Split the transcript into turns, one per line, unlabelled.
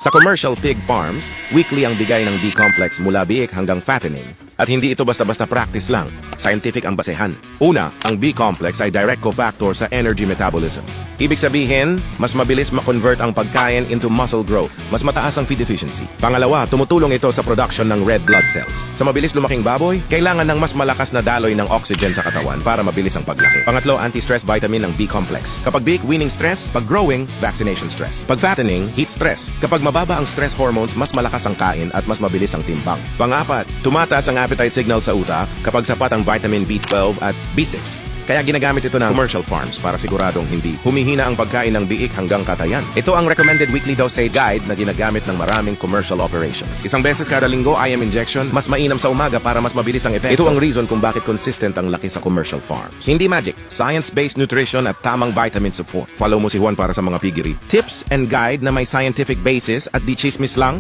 Sa commercial pig farms, weekly ang bigay ng B-complex mula biik hanggang fattening. At hindi ito basta-basta practice lang, scientific ang basehan. Una, ang B-complex ay direct cofactor sa energy metabolism. Ibig sabihin, mas mabilis ma-convert ang pagkain into muscle growth, mas mataas ang feed efficiency. Pangalawa, tumutulong ito sa production ng red blood cells. Sa mabilis lumaking baboy, kailangan ng mas malakas na daloy ng oxygen sa katawan para mabilis ang paglaki. Pangatlo, anti-stress vitamin ng B-complex. Kapag big, weaning stress. Pag growing, vaccination stress. Pag fattening, heat stress. Kapag mababa ang stress hormones, mas malakas ang kain at mas mabilis ang timbang. Pangapat, tumataas ang appetite signal sa utak kapag sapat ang vitamin B12 at B6. Kaya ginagamit ito ng commercial farms para siguradong hindi humihina ang pagkain ng biik hanggang katayan. Ito ang recommended weekly dosage guide na ginagamit ng maraming commercial operations. Isang beses kada linggo IM injection, mas mainam sa umaga para mas mabilis ang epekto. Ito ang reason kung bakit consistent ang laki sa commercial farms. Hindi magic, science-based nutrition at tamang vitamin support. Follow mo si Juan para sa mga piggery tips and guide na may scientific basis at di chismis lang.